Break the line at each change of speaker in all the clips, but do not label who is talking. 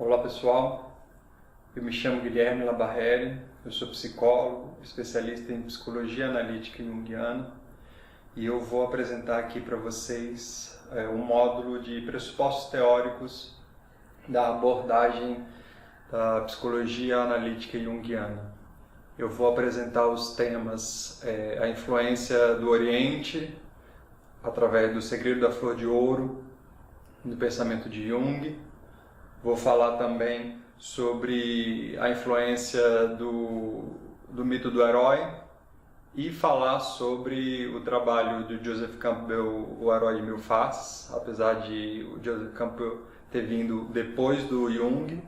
Olá pessoal, eu me chamo Guilherme Labarreri, eu sou psicólogo, especialista em psicologia analítica junguiana e eu vou apresentar aqui para vocês um módulo de pressupostos teóricos da abordagem da psicologia analítica junguiana. Eu vou apresentar os temas, a influência do Oriente, através do Segredo da Flor de Ouro, do pensamento de Jung. Vou falar também sobre a influência do mito do herói e falar sobre o trabalho do Joseph Campbell, O Herói de Mil Faces. Apesar de o Joseph Campbell ter vindo depois do Jung,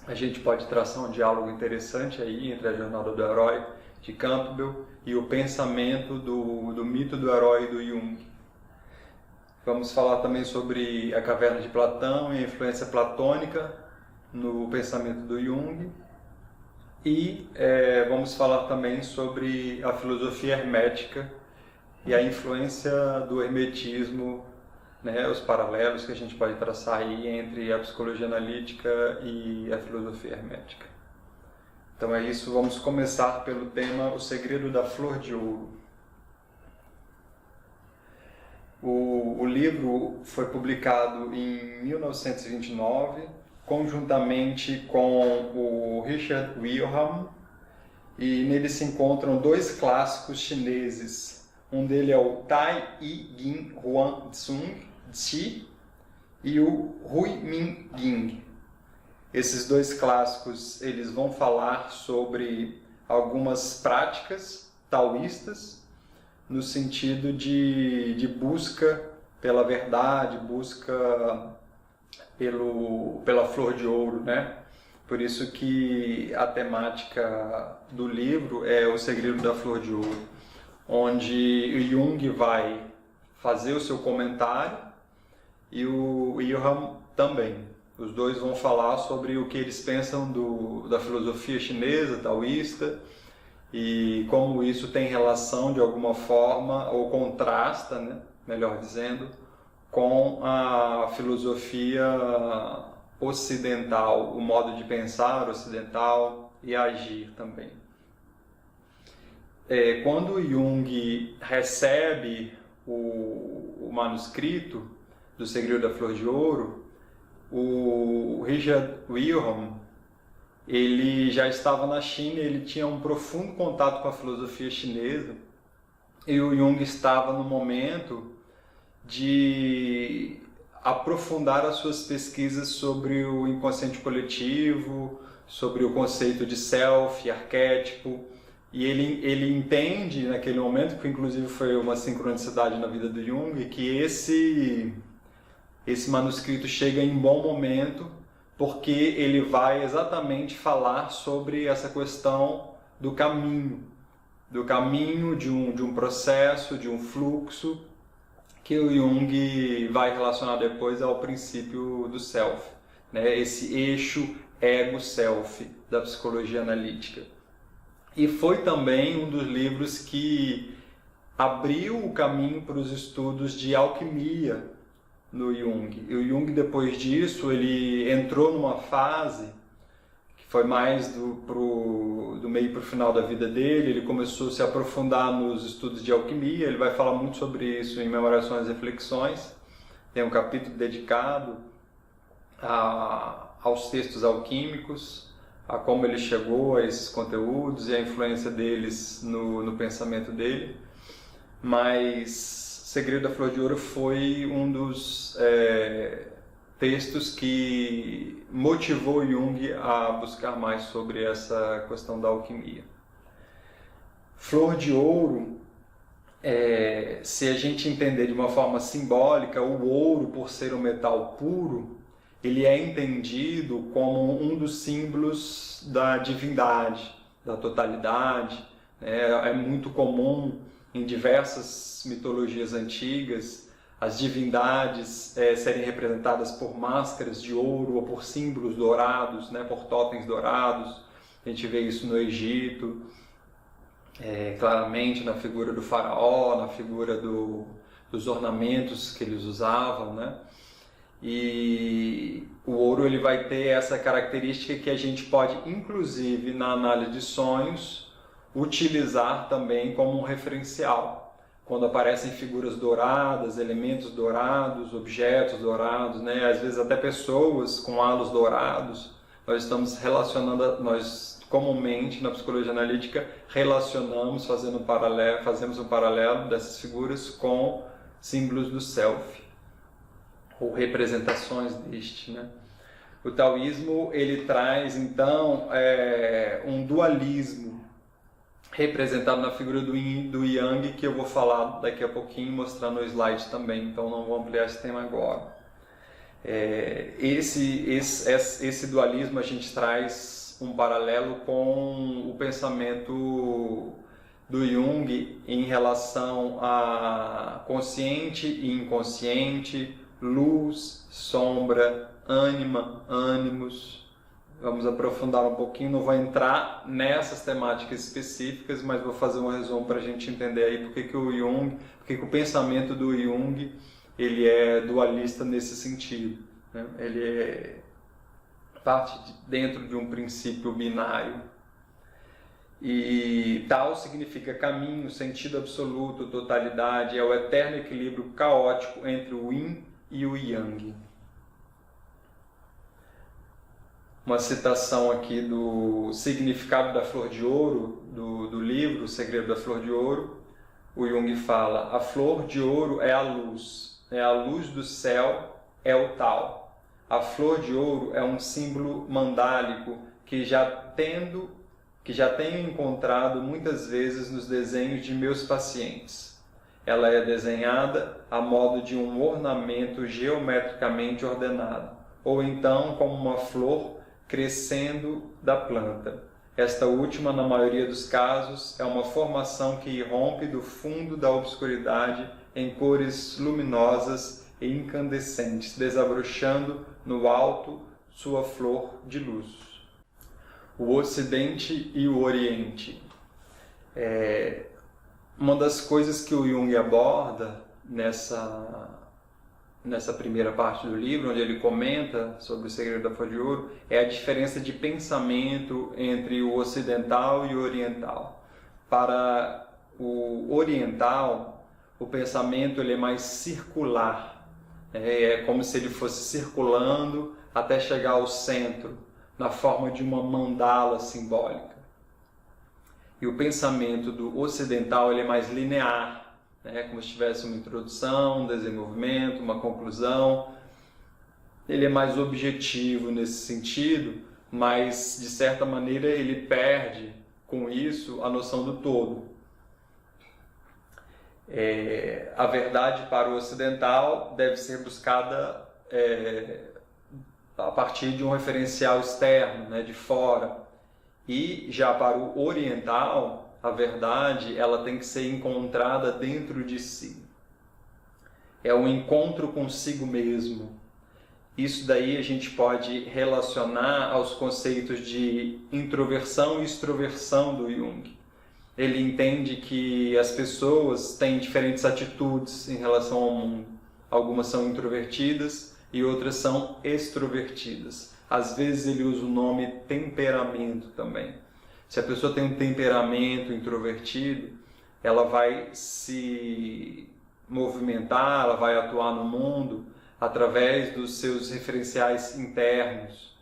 a gente pode traçar um diálogo interessante aí entre a jornada do herói de Campbell e o pensamento do mito do herói do Jung. Vamos falar também sobre a caverna de Platão e a influência platônica no pensamento do Jung. E vamos falar também sobre a filosofia hermética e a influência do hermetismo, né, os paralelos que a gente pode traçar aí entre a psicologia analítica e a filosofia hermética. Então é isso, vamos começar pelo tema O Segredo da Flor de Ouro. O livro foi publicado em 1929, conjuntamente com o Richard Wilhelm, e nele se encontram dois clássicos chineses. Um deles é o Tai I Ging Huan Tsung Tzi e o Hui Min Ging. Esses dois clássicos eles vão falar sobre algumas práticas taoístas, no sentido de busca pela verdade, busca pela flor de ouro, né? Por isso que a temática do livro é O Segredo da Flor de Ouro, onde o Jung vai fazer o seu comentário e o Wilhelm também. Os dois vão falar sobre o que eles pensam da filosofia chinesa, taoísta, e como isso tem relação de alguma forma, ou contrasta, né, melhor dizendo, com a filosofia ocidental, o modo de pensar ocidental e agir também. Quando Jung recebe o manuscrito do Segredo da Flor de Ouro, o Richard Wilhelm, ele já estava na China, ele tinha um profundo contato com a filosofia chinesa, e o Jung estava no momento de aprofundar as suas pesquisas sobre o inconsciente coletivo, sobre o conceito de self, arquétipo, e ele entende naquele momento, que inclusive foi uma sincronicidade na vida do Jung, que esse manuscrito chega em bom momento, porque ele vai exatamente falar sobre essa questão do caminho de um processo, de um fluxo, que o Jung vai relacionar depois ao princípio do self, né? Esse eixo ego-self da psicologia analítica. E foi também um dos livros que abriu o caminho para os estudos de alquimia no Jung. E o Jung, depois disso, ele entrou numa fase que foi mais do meio para o final da vida dele. Ele começou a se aprofundar nos estudos de alquimia. Ele vai falar muito sobre isso em Memorações e Reflexões. Tem um capítulo dedicado aos textos alquímicos, a como ele chegou a esses conteúdos e a influência deles no pensamento dele. Mas Segredo da Flor de Ouro foi um dos textos que motivou Jung a buscar mais sobre essa questão da alquimia. Flor de ouro, se a gente entender de uma forma simbólica, o ouro, por ser um metal puro, ele é entendido como um dos símbolos da divindade, da totalidade. É muito comum em diversas mitologias antigas as divindades serem representadas por máscaras de ouro ou por símbolos dourados, né, por totens dourados. A gente vê isso no Egito, claramente na figura do faraó, na figura dos ornamentos que eles usavam, né? E o ouro ele vai ter essa característica que a gente pode, inclusive na análise de sonhos, utilizar também como um referencial. Quando aparecem figuras douradas, elementos dourados, objetos dourados, né? Às vezes até pessoas com halos dourados, nós estamos relacionando, nós comumente na psicologia analítica relacionamos, fazemos um paralelo dessas figuras com símbolos do self, ou representações deste, né? O taoísmo ele traz então um dualismo representado na figura do Yin e do Yang, que eu vou falar daqui a pouquinho, mostrar no slide também, então não vou ampliar esse tema agora. Esse dualismo a gente traz um paralelo com o pensamento do Jung em relação a consciente e inconsciente, luz, sombra, ânima, ânimos. Vamos aprofundar um pouquinho, não vou entrar nessas temáticas específicas, mas vou fazer um resumo para a gente entender aí porque que o pensamento do Jung ele é dualista nesse sentido, né? Ele parte dentro de um princípio binário. E tal significa caminho, sentido absoluto, totalidade, é o eterno equilíbrio caótico entre o Yin e o Yang. Uma citação aqui do significado da flor de ouro, do livro O Segredo da Flor de Ouro. O Jung fala: a flor de ouro é a luz do céu é o tal. A flor de ouro é um símbolo mandálico que já tenho encontrado muitas vezes nos desenhos de meus pacientes. Ela é desenhada a modo de um ornamento geometricamente ordenado, ou então como uma flor crescendo da planta. Esta última, na maioria dos casos, é uma formação que irrompe do fundo da obscuridade em cores luminosas e incandescentes, desabrochando no alto sua flor de luz. O Ocidente e o Oriente. Uma das coisas que o Jung aborda nessa primeira parte do livro, onde ele comenta sobre o segredo da flor de ouro, é a diferença de pensamento entre o ocidental e o oriental. Para o oriental, o pensamento ele é mais circular, é como se ele fosse circulando até chegar ao centro, na forma de uma mandala simbólica. E o pensamento do ocidental ele é mais linear, como se tivesse uma introdução, um desenvolvimento, uma conclusão. Ele é mais objetivo nesse sentido, mas de certa maneira ele perde com isso a noção do todo. A verdade para o ocidental deve ser buscada a partir de um referencial externo, de fora. E já para o oriental, a verdade ela tem que ser encontrada dentro de si. É um encontro consigo mesmo. Isso daí a gente pode relacionar aos conceitos de introversão e extroversão do Jung. Ele entende que as pessoas têm diferentes atitudes em relação ao mundo. Algumas são introvertidas e outras são extrovertidas. Às vezes ele usa o nome temperamento também. Se a pessoa tem um temperamento introvertido, ela vai se movimentar, ela vai atuar no mundo através dos seus referenciais internos.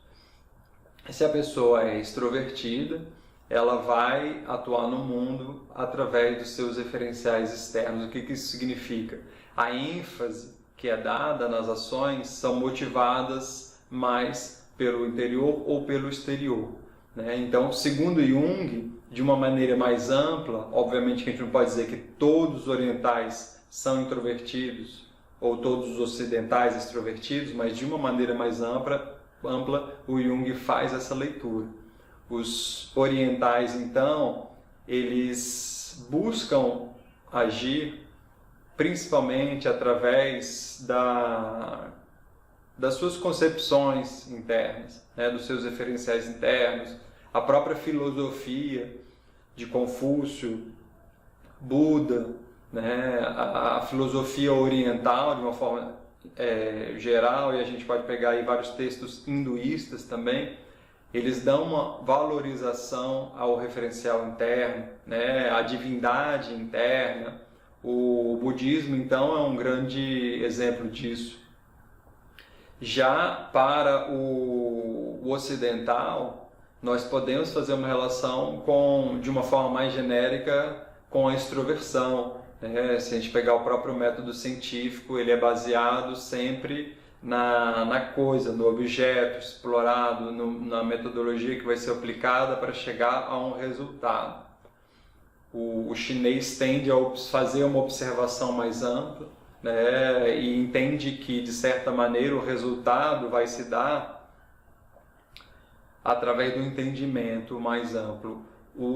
Se a pessoa é extrovertida, ela vai atuar no mundo através dos seus referenciais externos. O que isso significa? A ênfase que é dada nas ações são motivadas mais pelo interior ou pelo exterior. Então, segundo Jung, de uma maneira mais ampla, obviamente que a gente não pode dizer que todos os orientais são introvertidos ou todos os ocidentais extrovertidos, mas de uma maneira mais ampla o Jung faz essa leitura. Os orientais, então, eles buscam agir principalmente através das suas concepções internas, dos seus referenciais internos, a própria filosofia de Confúcio, Buda, a filosofia oriental, de uma forma geral, e a gente pode pegar aí vários textos hinduístas também, eles dão uma valorização ao referencial interno, né, à divindade interna. O budismo, então, é um grande exemplo disso. Já para o ocidental, nós podemos fazer uma relação de uma forma mais genérica com a extroversão. Se a gente pegar o próprio método científico, ele é baseado sempre na coisa, no objeto explorado, na metodologia que vai ser aplicada para chegar a um resultado. O chinês tende a fazer uma observação mais ampla, né, e entende que, de certa maneira, o resultado vai se dar através do entendimento mais amplo.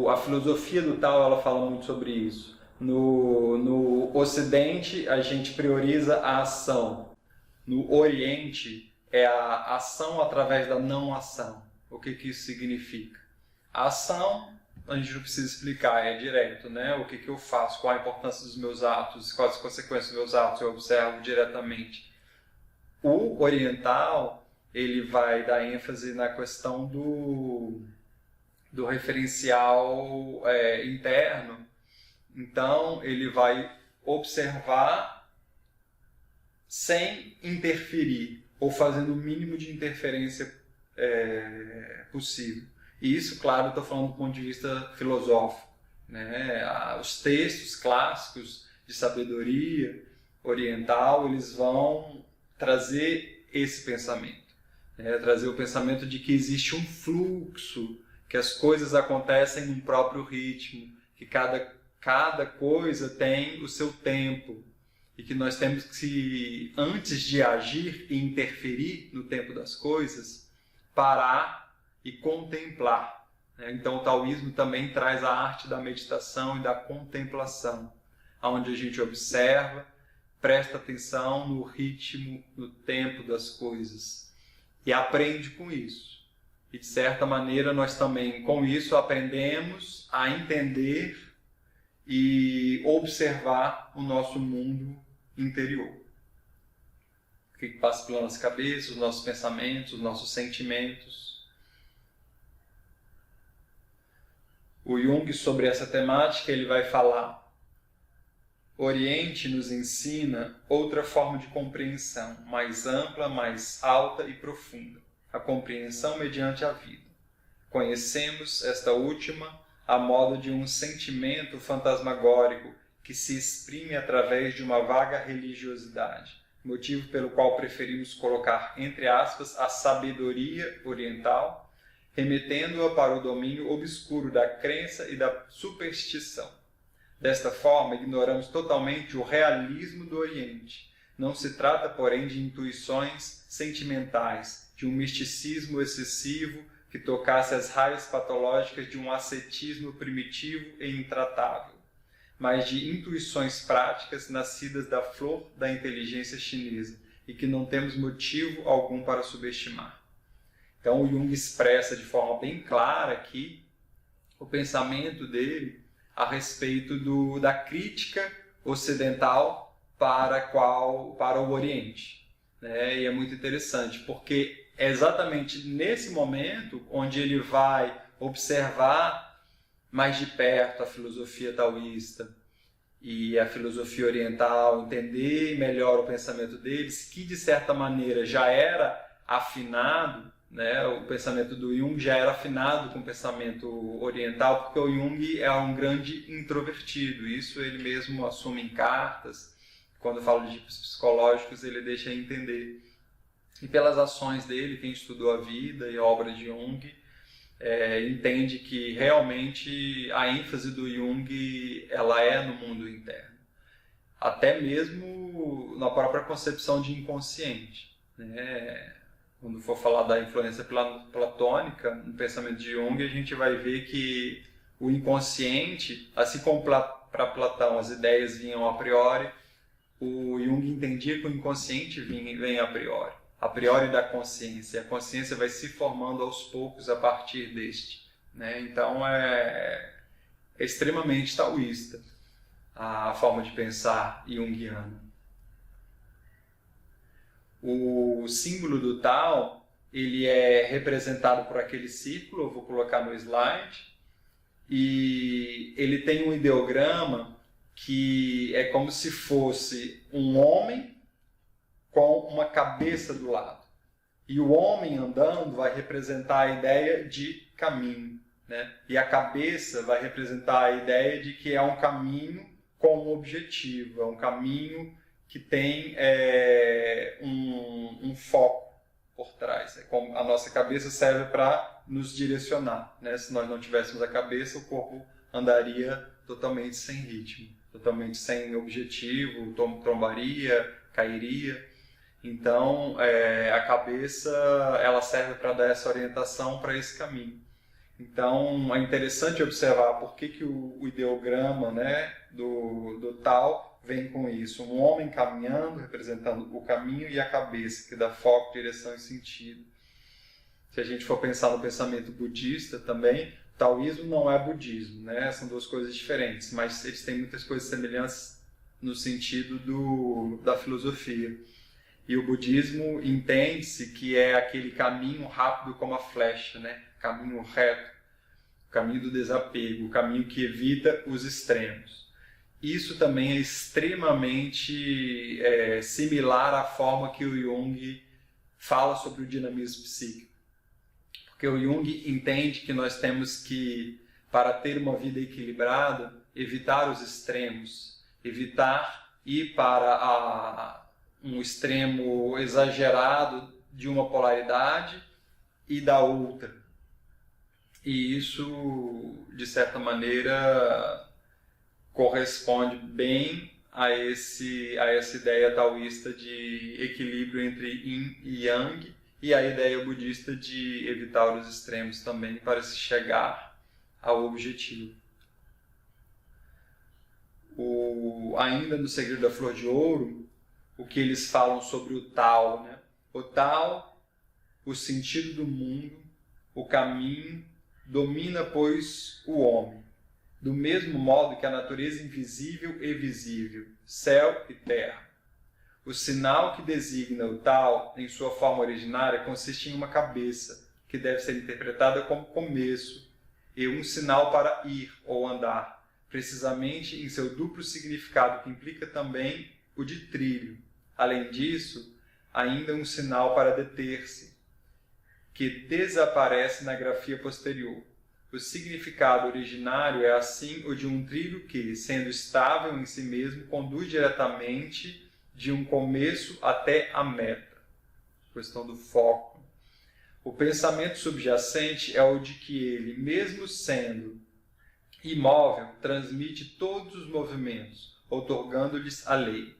A filosofia do Tao, ela fala muito sobre isso. No Ocidente, a gente prioriza a ação. No Oriente, é a ação através da não ação. O que isso significa? A ação, a gente não precisa explicar, é direto, né? O que eu faço, qual a importância dos meus atos, quais as consequências dos meus atos, eu observo diretamente. O oriental, ele vai dar ênfase na questão do referencial interno. Então, ele vai observar sem interferir, ou fazendo o mínimo de interferência possível. E isso, claro, estou falando do ponto de vista filosófico, né? Os textos clássicos de sabedoria oriental, eles vão trazer esse pensamento, né? Trazer o pensamento de que existe um fluxo, que as coisas acontecem num próprio ritmo, que cada coisa tem o seu tempo, e que nós temos que, antes de agir e interferir no tempo das coisas, parar e contemplar. Então o taoísmo também traz a arte da meditação e da contemplação, onde a gente observa, presta atenção no ritmo, no tempo das coisas e aprende com isso. E de certa maneira nós também com isso aprendemos a entender e observar o nosso mundo interior. O que passa pela nossa cabeça, os nossos pensamentos, os nossos sentimentos. O Jung, sobre essa temática, ele vai falar: o Oriente nos ensina outra forma de compreensão, mais ampla, mais alta e profunda, a compreensão mediante a vida. Conhecemos esta última a modo de um sentimento fantasmagórico que se exprime através de uma vaga religiosidade, motivo pelo qual preferimos colocar, entre aspas, a sabedoria oriental, remetendo-a para o domínio obscuro da crença e da superstição. Desta forma, ignoramos totalmente o realismo do Oriente. Não se trata, porém, de intuições sentimentais, de um misticismo excessivo que tocasse as raias patológicas de um ascetismo primitivo e intratável, mas de intuições práticas nascidas da flor da inteligência chinesa e que não temos motivo algum para subestimar. Então o Jung expressa de forma bem clara aqui o pensamento dele a respeito da crítica ocidental para o Oriente. E é muito interessante, porque é exatamente nesse momento onde ele vai observar mais de perto a filosofia taoísta e a filosofia oriental, entender melhor o pensamento deles, que de certa maneira já era afinado, né? O pensamento do Jung já era afinado com o pensamento oriental, porque o Jung é um grande introvertido, isso ele mesmo assume em cartas, quando fala de tipos psicológicos ele deixa entender. E pelas ações dele, quem estudou a vida e a obra de Jung, entende que realmente a ênfase do Jung ela é no mundo interno, até mesmo na própria concepção de inconsciente, né? Quando for falar da influência platônica no pensamento de Jung, a gente vai ver que o inconsciente, assim como para Platão as ideias vinham a priori, o Jung entendia que o inconsciente vem a priori da consciência. A consciência vai se formando aos poucos a partir deste, né? Então é extremamente taoísta a forma de pensar junguiana. O símbolo do Tao, ele é representado por aquele círculo, eu vou colocar no slide, e ele tem um ideograma que é como se fosse um homem com uma cabeça do lado. E o homem andando vai representar a ideia de caminho, né? E a cabeça vai representar a ideia de que é um caminho com um objetivo, é um caminho que tem um foco por trás. A nossa cabeça serve para nos direcionar, né? Se nós não tivéssemos a cabeça, o corpo andaria totalmente sem ritmo, totalmente sem objetivo, trombaria, cairia. Então, a cabeça ela serve para dar essa orientação para esse caminho. Então, é interessante observar por que o ideograma, né, do Tao vem com isso. Um homem caminhando, representando o caminho, e a cabeça, que dá foco, direção e sentido. Se a gente for pensar no pensamento budista também, taoísmo não é budismo, né? São duas coisas diferentes, mas eles têm muitas coisas semelhantes no sentido da filosofia. E o budismo entende-se que é aquele caminho rápido como a flecha, né? Caminho reto, o caminho do desapego, o caminho que evita os extremos. Isso também é extremamente similar à forma que o Jung fala sobre o dinamismo psíquico. Porque o Jung entende que nós temos que, para ter uma vida equilibrada, evitar os extremos, evitar ir para um extremo exagerado de uma polaridade e da outra. E isso, de certa maneira, corresponde bem a essa ideia taoísta de equilíbrio entre yin e yang, e a ideia budista de evitar os extremos também para se chegar ao objetivo. Ainda no Segredo da Flor de Ouro, o que eles falam sobre o Tao, né? O Tao, o sentido do mundo, o caminho, domina, pois, o homem. Do mesmo modo que a natureza invisível e visível, céu e terra. O sinal que designa o Tao, em sua forma originária, consiste em uma cabeça, que deve ser interpretada como começo, e um sinal para ir ou andar, precisamente em seu duplo significado, que implica também o de trilho. Além disso, ainda um sinal para deter-se, que desaparece na grafia posterior. O significado originário é assim o de um trilho que, sendo estável em si mesmo, conduz diretamente de um começo até a meta. Questão do foco. O pensamento subjacente é o de que ele, mesmo sendo imóvel, transmite todos os movimentos, outorgando-lhes a lei.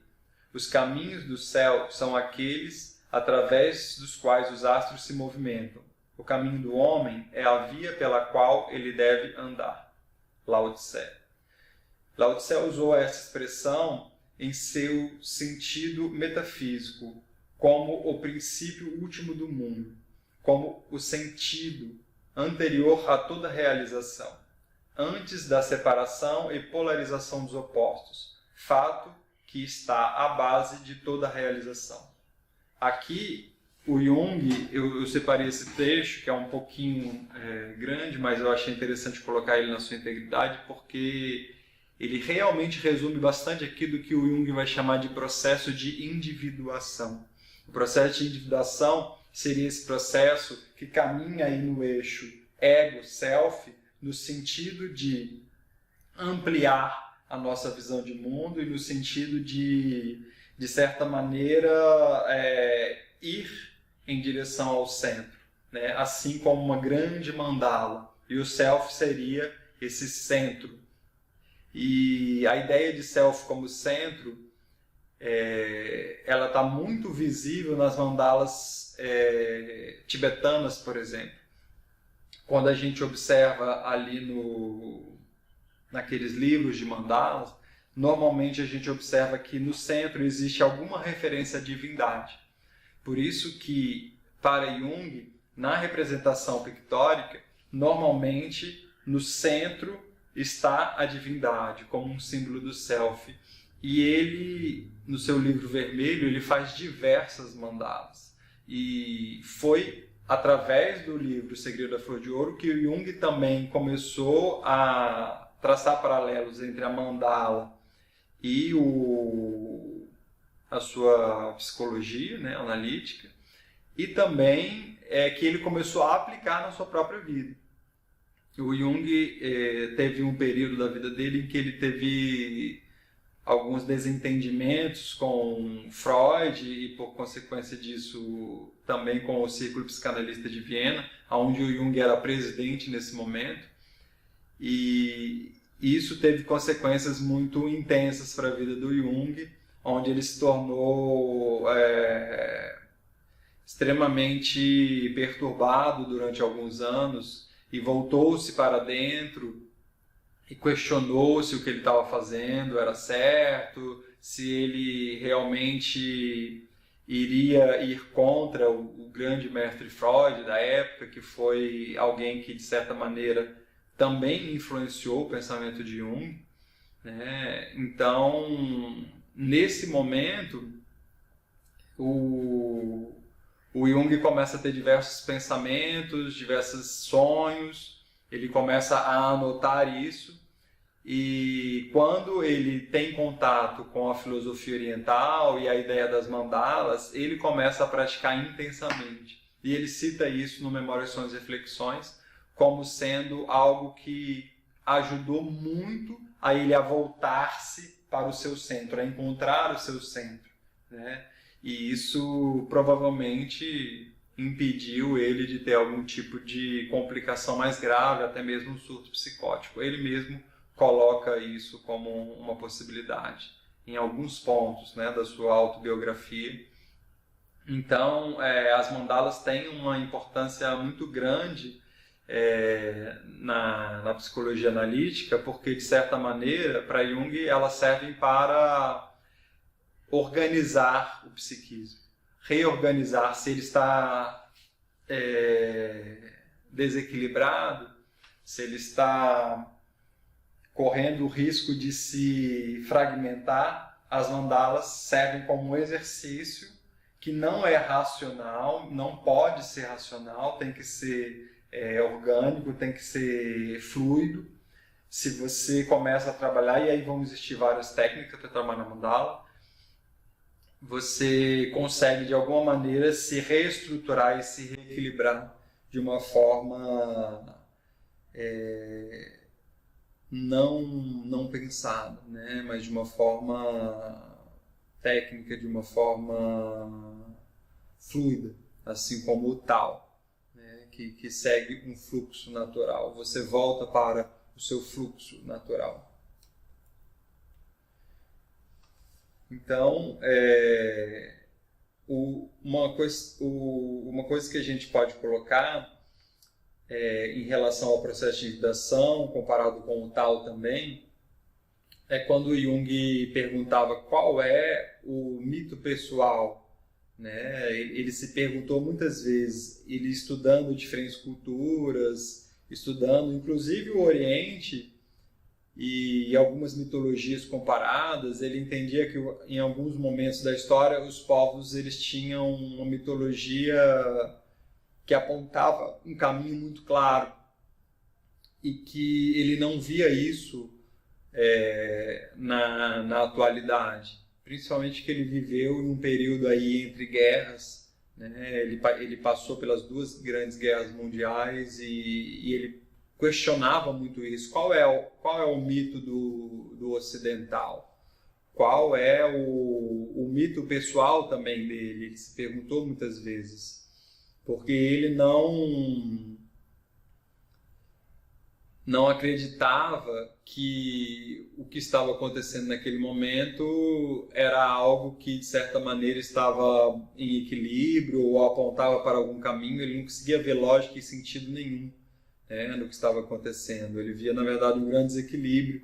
Os caminhos do céu são aqueles através dos quais os astros se movimentam. O caminho do homem é a via pela qual ele deve andar. Lao Tse. Lao Tse usou essa expressão em seu sentido metafísico, como o princípio último do mundo, como o sentido anterior a toda realização, antes da separação e polarização dos opostos, fato que está à base de toda realização. Aqui, o Jung, eu separei esse trecho, que é um pouquinho grande, mas eu achei interessante colocar ele na sua integridade, porque ele realmente resume bastante aquilo que o Jung vai chamar de processo de individuação. O processo de individuação seria esse processo que caminha aí no eixo ego-self, no sentido de ampliar a nossa visão de mundo e no sentido de certa maneira, ir em direção ao centro, né? Assim como uma grande mandala. E o self seria esse centro. E a ideia de self como centro, ela está muito visível nas mandalas tibetanas, por exemplo. Quando a gente observa ali naqueles livros de mandalas, normalmente a gente observa que no centro existe alguma referência à divindade. Por isso que, para Jung, na representação pictórica, normalmente no centro está a divindade, como um símbolo do self. E ele, no seu livro vermelho, ele faz diversas mandalas. E foi através do livro O Segredo da Flor de Ouro que o Jung também começou a traçar paralelos entre a mandala e a sua psicologia, né, analítica, e também que ele começou a aplicar na sua própria vida. O Jung teve um período da vida dele em que ele teve alguns desentendimentos com Freud e, por consequência disso, também com o Círculo Psicanalista de Viena, onde o Jung era presidente nesse momento. E isso teve consequências muito intensas para a vida do Jung, onde ele se tornou extremamente perturbado durante alguns anos e voltou-se para dentro e questionou se o que ele estava fazendo era certo, se ele realmente iria ir contra o grande mestre Freud da época, que foi alguém que, de certa maneira, também influenciou o pensamento de Jung, né? Então, nesse momento, o Jung começa a ter diversos pensamentos, diversos sonhos, ele começa a anotar isso, e quando ele tem contato com a filosofia oriental e a ideia das mandalas, ele começa a praticar intensamente. E ele cita isso no Memórias, Sonhos e Reflexões como sendo algo que ajudou muito a ele a voltar-se para o seu centro, a encontrar o seu centro, né? E isso provavelmente impediu ele de ter algum tipo de complicação mais grave, até mesmo um surto psicótico. Ele mesmo coloca isso como uma possibilidade em alguns pontos, né, da sua autobiografia. Então, as mandalas têm uma importância muito grande na psicologia analítica, porque, de certa maneira, para Jung, elas servem para organizar o psiquismo, reorganizar. Se ele está desequilibrado, se ele está correndo o risco de se fragmentar, as mandalas servem como um exercício que não é racional, não pode ser racional, tem que ser orgânico, tem que ser fluido. Se você começa a trabalhar, e aí vão existir várias técnicas para trabalhar na mandala, você consegue de alguma maneira se reestruturar e se reequilibrar de uma forma não pensada, né? Mas de uma forma técnica, de uma forma fluida, assim como o Tao, né? Que segue um fluxo natural. Você volta para o seu fluxo natural. Então, uma coisa que a gente pode colocar em relação ao processo de hibridação, comparado com o Tao também, é quando o Jung perguntava qual é o mito pessoal, né? Ele se perguntou muitas vezes, ele estudando diferentes culturas, estudando inclusive o Oriente e algumas mitologias comparadas, ele entendia que em alguns momentos da história os povos eles tinham uma mitologia que apontava um caminho muito claro e que ele não via isso na atualidade, principalmente que ele viveu em um período aí entre guerras, né? Ele passou pelas duas grandes guerras mundiais e ele questionava muito isso. Qual é o mito do ocidental? Qual é o mito pessoal também dele? Ele se perguntou muitas vezes, porque ele não acreditava que o que estava acontecendo naquele momento era algo que, de certa maneira, estava em equilíbrio ou apontava para algum caminho. Ele não conseguia ver lógica e sentido nenhum no que estava acontecendo. Ele via, na verdade, um grande desequilíbrio.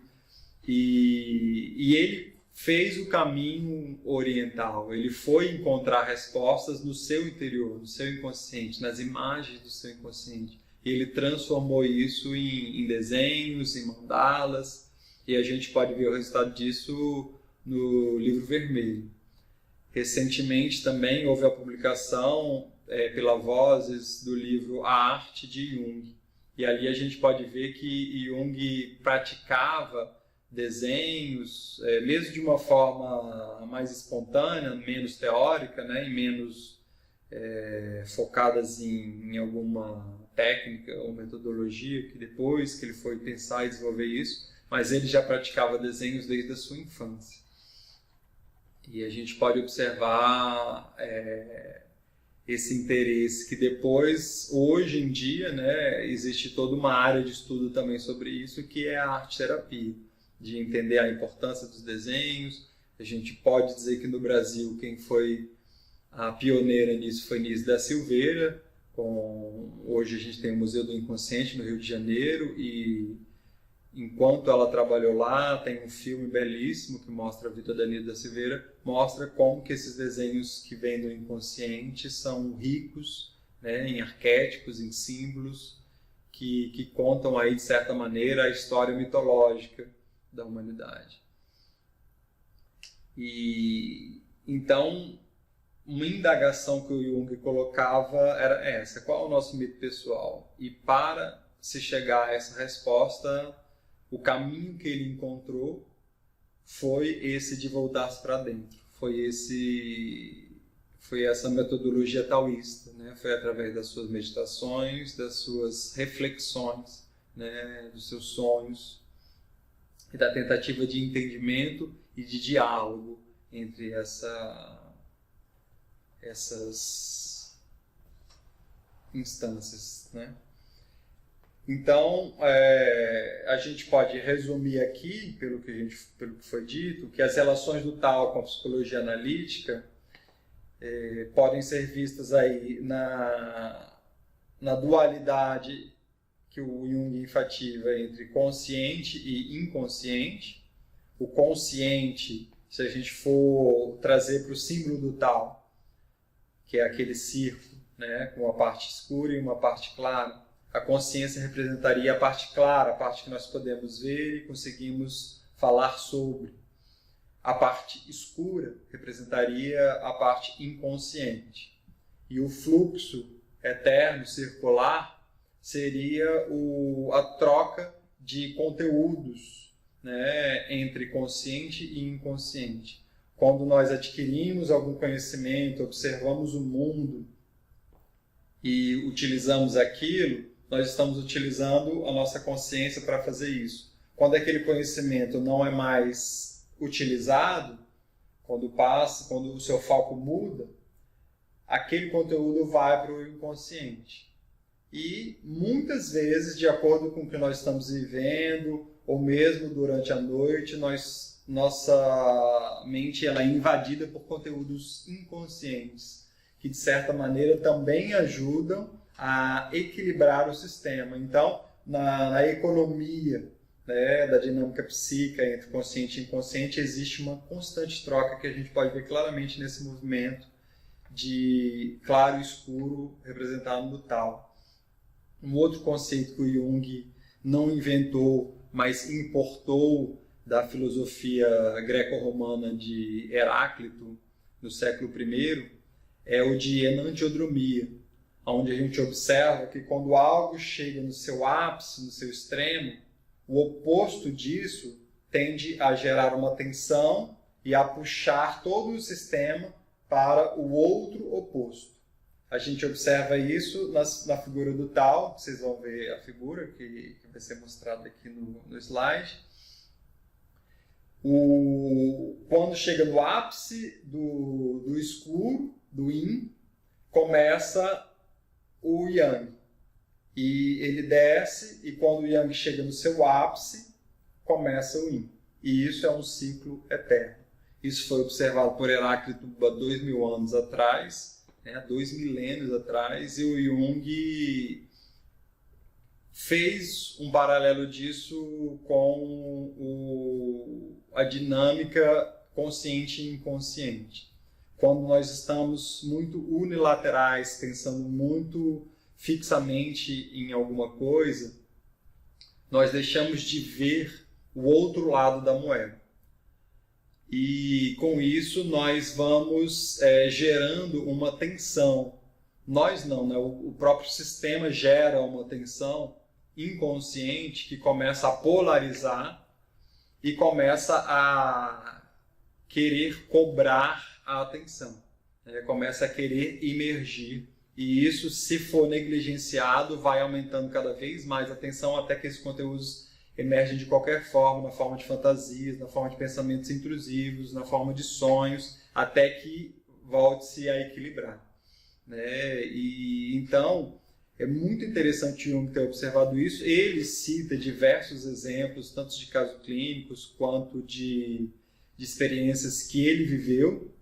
E ele fez o caminho oriental. Ele foi encontrar respostas no seu interior, no seu inconsciente, nas imagens do seu inconsciente. E ele transformou isso em desenhos, em mandalas, e a gente pode ver o resultado disso no Livro Vermelho. Recentemente também houve a publicação pela Vozes do livro A Arte de Jung. E ali a gente pode ver que Jung praticava desenhos, mesmo de uma forma mais espontânea, menos teórica, né, e menos focadas em alguma técnica ou metodologia, que depois que ele foi pensar e desenvolver isso, mas ele já praticava desenhos desde a sua infância. E a gente pode observar esse interesse que depois, hoje em dia, né, existe toda uma área de estudo também sobre isso, que é a arte-terapia, de entender a importância dos desenhos. A gente pode dizer que no Brasil quem foi a pioneira nisso foi Nise da Silveira. Hoje a gente tem o Museu do Inconsciente no Rio de Janeiro, e enquanto ela trabalhou lá, tem um filme belíssimo que mostra a vida da Nise da Silveira, mostra como que esses desenhos que vêm do inconsciente são ricos, né, em arquétipos, em símbolos, que contam aí, de certa maneira, a história mitológica da humanidade. E então, uma indagação que o Jung colocava era essa: qual é o nosso mito pessoal? E para se chegar a essa resposta, o caminho que ele encontrou foi esse de voltar-se para dentro. Foi essa metodologia taoísta, né? Foi através das suas meditações, das suas reflexões, né? Dos seus sonhos, e da tentativa de entendimento e de diálogo entre essas instâncias, né? Então, a gente pode resumir aqui, pelo que foi dito, que as relações do Tao com a psicologia analítica podem ser vistas aí na dualidade que o Jung enfatiza entre consciente e inconsciente. O consciente, se a gente for trazer para o símbolo do Tao, que é aquele círculo, né, com uma parte escura e uma parte clara, a consciência representaria a parte clara, a parte que nós podemos ver e conseguimos falar sobre. A parte escura representaria a parte inconsciente. E o fluxo eterno, circular, seria a troca de conteúdos, né, entre consciente e inconsciente. Quando nós adquirimos algum conhecimento, observamos o mundo e utilizamos aquilo, nós estamos utilizando a nossa consciência para fazer isso. Quando aquele conhecimento não é mais utilizado, quando o seu foco muda, aquele conteúdo vai para o inconsciente. E muitas vezes, de acordo com o que nós estamos vivendo, ou mesmo durante a noite, nossa mente ela é invadida por conteúdos inconscientes, que de certa maneira também ajudam a equilibrar o sistema. Então, na economia, né, da dinâmica psíquica entre consciente e inconsciente, existe uma constante troca que a gente pode ver claramente nesse movimento de claro e escuro representado no Tao. Um outro conceito que o Jung não inventou, mas importou da filosofia greco-romana de Heráclito, no século I, é o de enantiodromia, onde a gente observa que quando algo chega no seu ápice, no seu extremo, o oposto disso tende a gerar uma tensão e a puxar todo o sistema para o outro oposto. A gente observa isso na figura do Tao. Vocês vão ver a figura que vai ser mostrada aqui no slide. Quando chega no ápice do escuro, do Yin, começa o Yang. E ele desce, e quando o Yang chega no seu ápice, começa o Yin. E isso é um ciclo eterno. Isso foi observado por Heráclito há 2000 anos atrás, né, 2 milênios atrás, e o Jung fez um paralelo disso com a dinâmica consciente e inconsciente. Quando nós estamos muito unilaterais, pensando muito fixamente em alguma coisa, nós deixamos de ver o outro lado da moeda. E com isso nós vamos gerando uma tensão. Nós não, né? O próprio sistema gera uma tensão inconsciente que começa a polarizar e começa a querer cobrar a atenção, né? Começa a querer imergir. E isso, se for negligenciado, vai aumentando cada vez mais a tensão até que esses conteúdos emergem de qualquer forma, na forma de fantasias, na forma de pensamentos intrusivos, na forma de sonhos, até que volte-se a equilibrar, né? E então é muito interessante Jung ter observado isso. Ele cita diversos exemplos, tanto de casos clínicos quanto de experiências que ele viveu,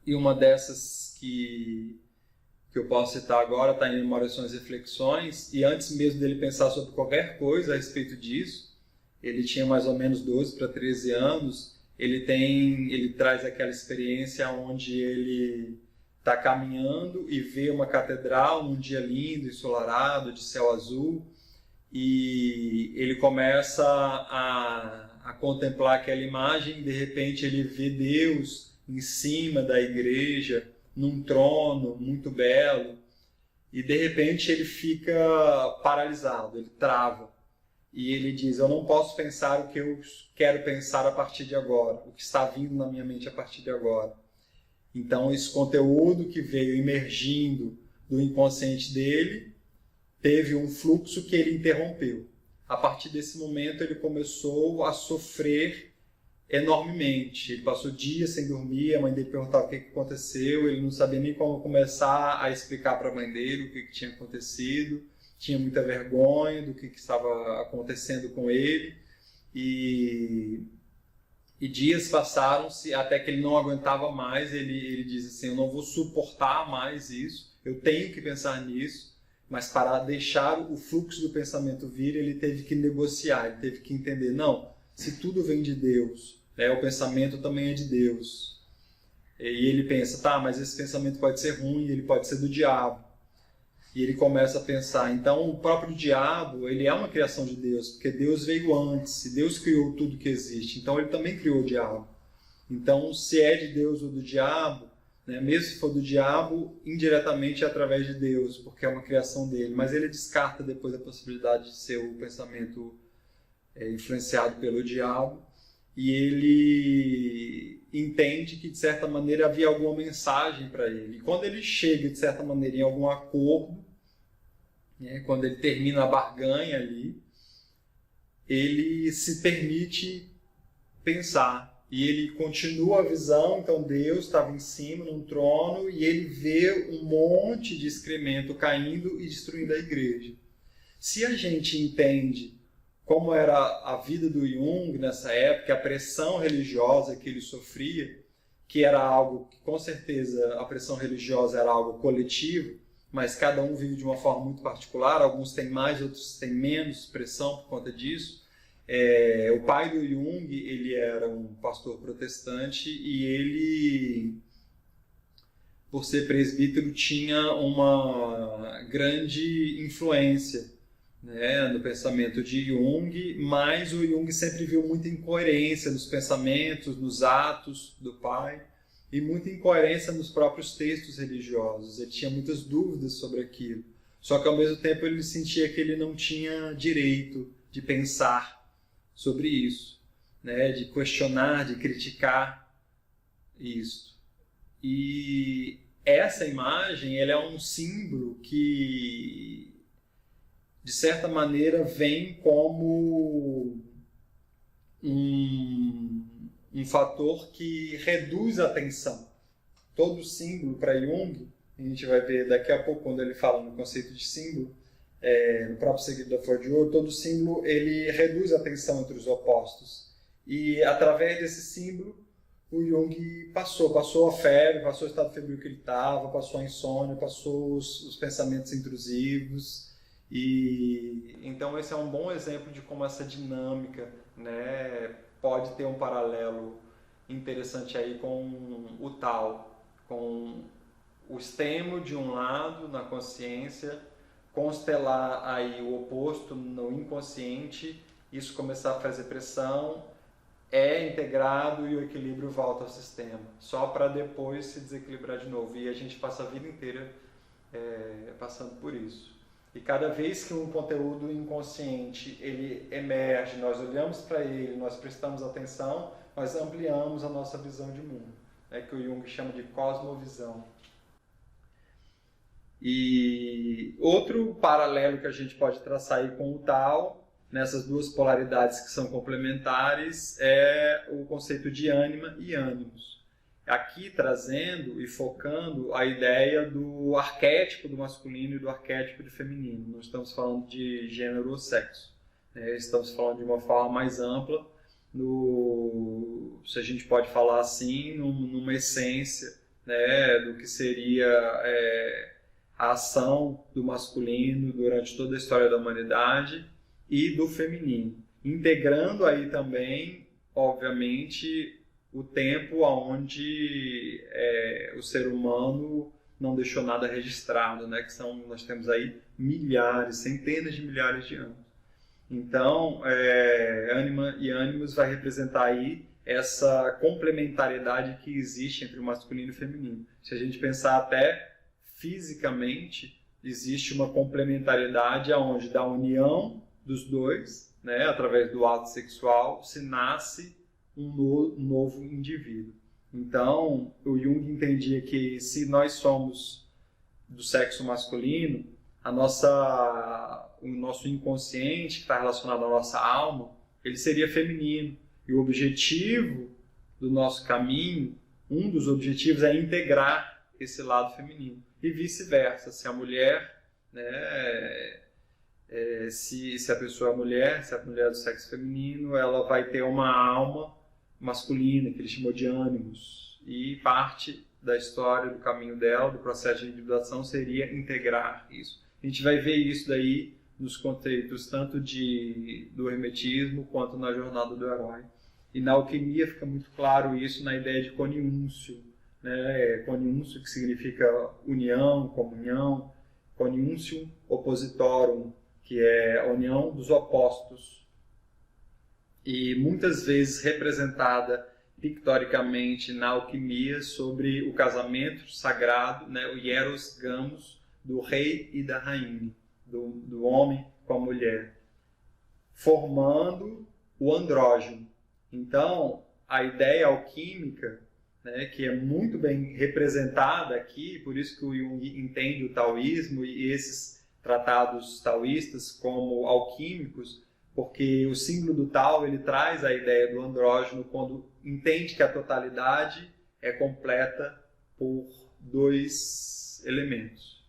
e uma dessas que eu posso citar agora está em Memórias e Reflexões, e antes mesmo dele pensar sobre qualquer coisa a respeito disso, ele tinha mais ou menos 12 para 13 anos, ele traz aquela experiência onde ele está caminhando e vê uma catedral num dia lindo, ensolarado, de céu azul, e ele começa a contemplar aquela imagem, e de repente ele vê Deus em cima da igreja, num trono muito belo, e de repente ele fica paralisado, ele trava, e ele diz: eu não posso pensar o que eu quero pensar a partir de agora, o que está vindo na minha mente a partir de agora. Então esse conteúdo que veio emergindo do inconsciente dele teve um fluxo que ele interrompeu. A partir desse momento ele começou a sofrer enormemente. Ele passou dias sem dormir, a mãe dele perguntava o que aconteceu, ele não sabia nem como começar a explicar para a mãe dele o que tinha acontecido, tinha muita vergonha do que estava acontecendo com ele, e dias passaram-se até que ele não aguentava mais. Ele diz assim: eu não vou suportar mais isso, eu tenho que pensar nisso, mas para deixar o fluxo do pensamento vir, ele teve que negociar, ele teve que entender: não, se tudo vem de Deus, o pensamento também é de Deus. E ele pensa: tá, mas esse pensamento pode ser ruim, ele pode ser do diabo. E ele começa a pensar: então o próprio diabo, ele é uma criação de Deus, porque Deus veio antes, e Deus criou tudo que existe, então ele também criou o diabo. Então, se é de Deus ou do diabo, né, mesmo se for do diabo, indiretamente é através de Deus, porque é uma criação dele. Mas ele descarta depois a possibilidade de ser o pensamento influenciado pelo diabo, e ele entende que de certa maneira havia alguma mensagem para ele. E quando ele chega de certa maneira em algum acordo, né, quando ele termina a barganha ali, ele se permite pensar, e ele continua a visão. Então Deus estava em cima num trono, e ele vê um monte de excremento caindo e destruindo a igreja. Se a gente entende como era a vida do Jung nessa época, a pressão religiosa que ele sofria, que era algo que, com certeza, a pressão religiosa era algo coletivo, mas cada um vive de uma forma muito particular, alguns têm mais, outros têm menos pressão por conta disso. O pai do Jung, ele era um pastor protestante, e ele, por ser presbítero, tinha uma grande influência, né, no pensamento de Jung, mas o Jung sempre viu muita incoerência nos pensamentos, nos atos do pai, e muita incoerência nos próprios textos religiosos. Ele tinha muitas dúvidas sobre aquilo, só que ao mesmo tempo ele sentia que ele não tinha direito de pensar sobre isso, né, de questionar, de criticar isso. E essa imagem, ela é um símbolo que, de certa maneira, vem como um fator que reduz a tensão. Todo símbolo para Jung, a gente vai ver daqui a pouco quando ele fala no conceito de símbolo, no próprio Segredo da Flor de Ouro, todo símbolo ele reduz a tensão entre os opostos. E através desse símbolo, o Jung passou a febre, passou o estado febril que ele estava, passou a insônia, passou os pensamentos intrusivos. E então esse é um bom exemplo de como essa dinâmica, né, pode ter um paralelo interessante aí com o Tao, com o extremo de um lado na consciência, constelar aí o oposto no inconsciente, isso começar a fazer pressão, é integrado e o equilíbrio volta ao sistema, só para depois se desequilibrar de novo. E a gente passa a vida inteira passando por isso. E cada vez que um conteúdo inconsciente ele emerge, nós olhamos para ele, nós prestamos atenção, nós ampliamos a nossa visão de mundo, que o Jung chama de cosmovisão. E outro paralelo que a gente pode traçar aí com o Tao, nessas duas polaridades que são complementares, é o conceito de ânima e ânimos. Aqui trazendo e focando a ideia do arquétipo do masculino e do arquétipo do feminino. Não estamos falando de gênero ou sexo. Estamos falando de uma forma mais ampla, se a gente pode falar assim, numa essência, do que seria a ação do masculino durante toda a história da humanidade e do feminino. Integrando aí também, obviamente, o tempo onde o ser humano não deixou nada registrado, nós temos aí milhares, centenas de milhares de anos. Então, ânima e ânimos vai representar aí essa complementariedade que existe entre o masculino e o feminino. Se a gente pensar até fisicamente, existe uma complementariedade onde da união dos dois, através do ato sexual, se nasce um novo indivíduo. Então, o Jung entendia que se nós somos do sexo masculino, o nosso inconsciente, que está relacionado à nossa alma, ele seria feminino. E o objetivo do nosso caminho, um dos objetivos é integrar esse lado feminino. E vice-versa, se a mulher, se a pessoa é mulher, se a mulher é do sexo feminino, ela vai ter uma alma masculina, que ele chamou de ânimos. E parte da história, do caminho dela, do processo de individuação, seria integrar isso. A gente vai ver isso daí nos conceitos tanto do hermetismo quanto na jornada do herói. E na alquimia fica muito claro isso na ideia de coniúncio. Coniúncio, que significa união, comunhão. Coniúncio oppositorum, que é a união dos opostos. E muitas vezes representada pictoricamente na alquimia sobre o casamento sagrado, o hieros gamos, do rei e da rainha, do homem com a mulher, formando o andrógeno. Então, a ideia alquímica, que é muito bem representada aqui, por isso que o Jung entende o taoísmo e esses tratados taoístas como alquímicos, porque o símbolo do Tao ele traz a ideia do andrógeno quando entende que a totalidade é completa por dois elementos,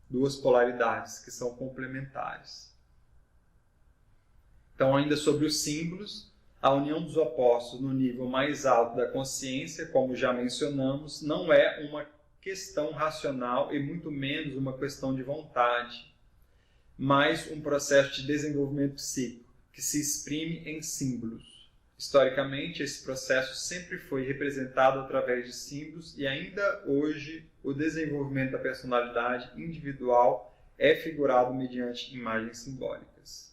duas polaridades que são complementares. Então, ainda sobre os símbolos, a união dos opostos no nível mais alto da consciência, como já mencionamos, não é uma questão racional e muito menos uma questão de vontade, mas um processo de desenvolvimento psíquico que se exprime em símbolos. Historicamente, esse processo sempre foi representado através de símbolos e ainda hoje o desenvolvimento da personalidade individual é figurado mediante imagens simbólicas.